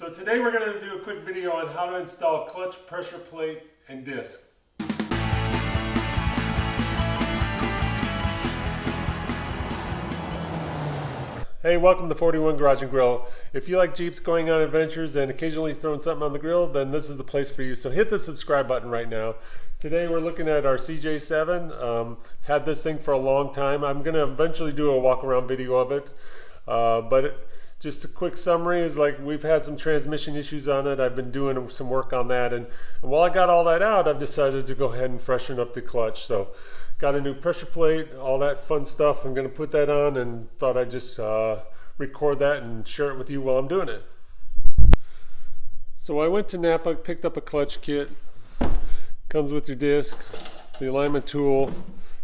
So today we're going to do a quick video on how to install clutch pressure plate and disc. Hey, welcome to 41 Garage and Grill. If you like Jeeps, going on adventures, and occasionally throwing something on the grill, then this is the place for you. So hit the subscribe button right now. Today we're looking at our CJ7. Had this thing for a long time. I'm going to eventually do a walk around video of it. Just a quick summary is like we've had some transmission issues on it. I've been doing some work on that, and while I got all that out, I've decided to go ahead and freshen up the clutch. So got a new pressure plate, all that fun stuff. I'm going to put that on and thought I'd just record that and share it with you while I'm doing it. So I went to Napa, picked up a clutch kit. Comes with your disc, the alignment tool,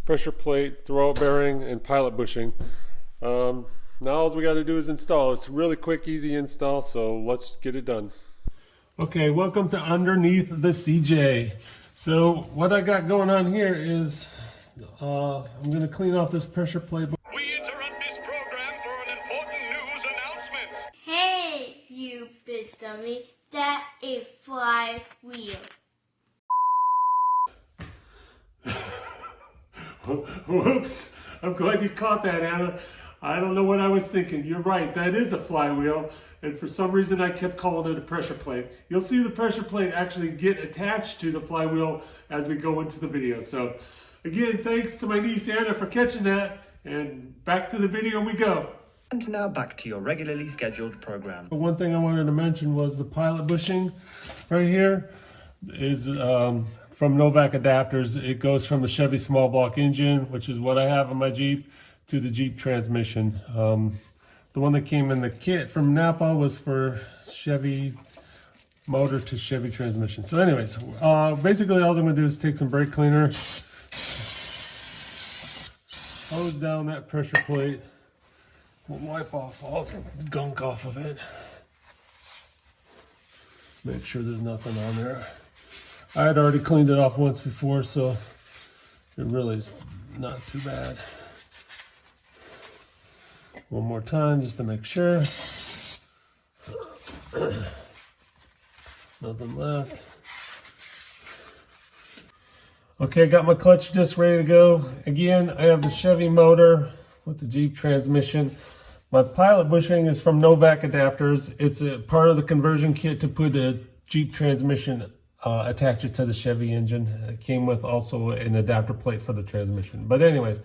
pressure plate, throwout bearing, and pilot bushing. Now all we got to do is install. It's a really quick, easy install, so let's get it done. Okay, welcome to underneath the CJ. So what I got going on here is I'm going to clean off this pressure plate. We interrupt this program for an important news announcement. Hey, you big dummy, that is flywheel. Whoops, I'm glad you caught that, Anna. I don't know what I was thinking. You're right, that is a flywheel, and for some reason I kept calling it a pressure plate. You'll see the pressure plate actually get attached to the flywheel as we go into the video. So again, thanks to my niece Anna for catching that, and back to the video we go. And now back to your regularly scheduled program. One thing I wanted to mention was the pilot bushing right here is from Novak adapters. It goes from the Chevy small block engine, which is what I have on my Jeep, to the Jeep transmission. The one that came in the kit from Napa was for Chevy motor to Chevy transmission. So anyways, basically all I'm gonna do is take some brake cleaner, hose down that pressure plate, we'll wipe off all the gunk off of it. Make sure there's nothing on there. I had already cleaned it off once before, so it really is not too bad. One more time just to make sure. Nothing left. Okay, got my clutch disc ready to go. Again, I have the Chevy motor with the Jeep transmission. My pilot bushing is from Novak adapters. It's a part of the conversion kit to put a Jeep transmission, attach it to the Chevy engine. It came with also an adapter plate for the transmission. But anyways,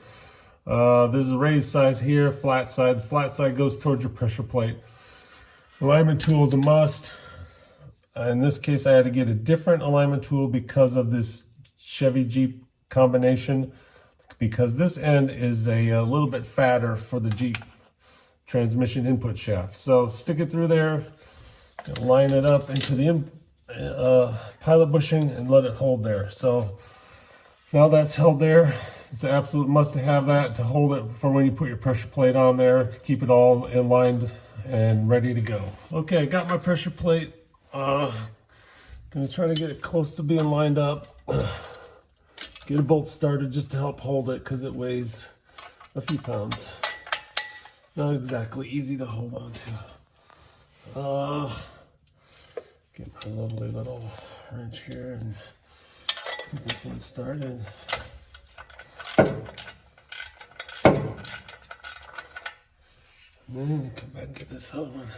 there's a raised size here, flat side. The flat side goes towards your pressure plate. Alignment tool is a must. In this case, I had to get a different alignment tool because of this Chevy Jeep combination, because this end is a little bit fatter for the Jeep transmission input shaft. So stick it through there, line it up into the pilot bushing and let it hold there. So now that's held there. It's an absolute must to have that to hold it for when you put your pressure plate on there, to keep it all in line and ready to go. Okay, I got my pressure plate. Gonna try to get it close to being lined up. Get a bolt started just to help hold it because it weighs a few pounds. Not exactly easy to hold on to. Get my lovely little wrench here and get this one started. And then come back and get this other one.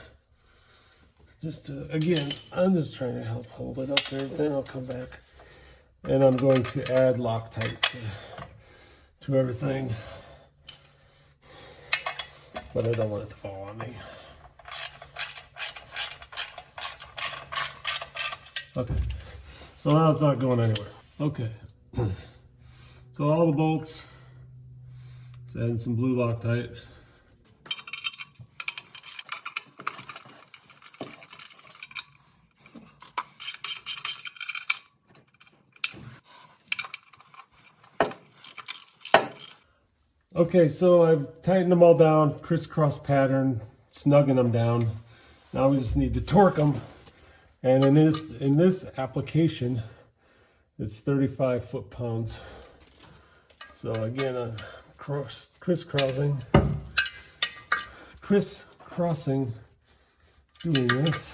Just to, again, I'm just trying to help hold it up there. Then I'll come back and I'm going to add Loctite to everything. But I don't want it to fall on me. Okay, so now it's not going anywhere. Okay, so all the bolts, let's add in some blue Loctite. Okay, so I've tightened them all down, crisscross pattern, snugging them down. Now we just need to torque them. And in this application, it's 35 foot-pounds. So again, I'm crisscrossing, doing this.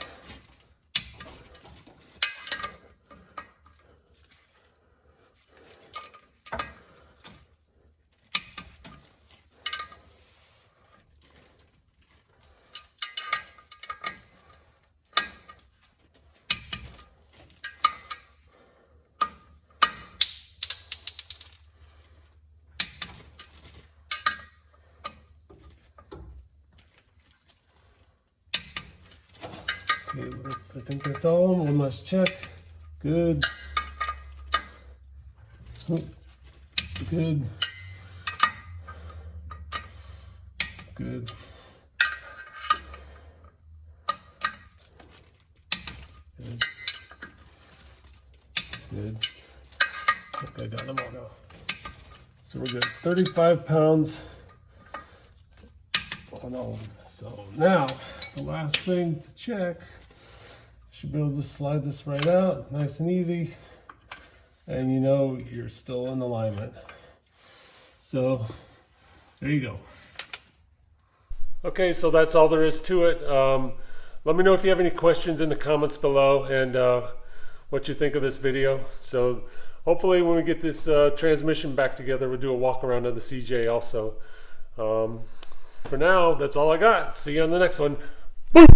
Okay, I think that's all. One last check. Good. Good. Good. Good. Good. Okay, got them all now. So we're good. 35 pounds on all of them. So now, the last thing to check, should be able to slide this right out, nice and easy. And you know you're still in alignment. So there you go. Okay, so that's all there is to it. Let me know if you have any questions in the comments below and what you think of this video. So hopefully when we get this transmission back together, we'll do a walk around of the CJ also. For now, that's all I got. See you on the next one. Boom!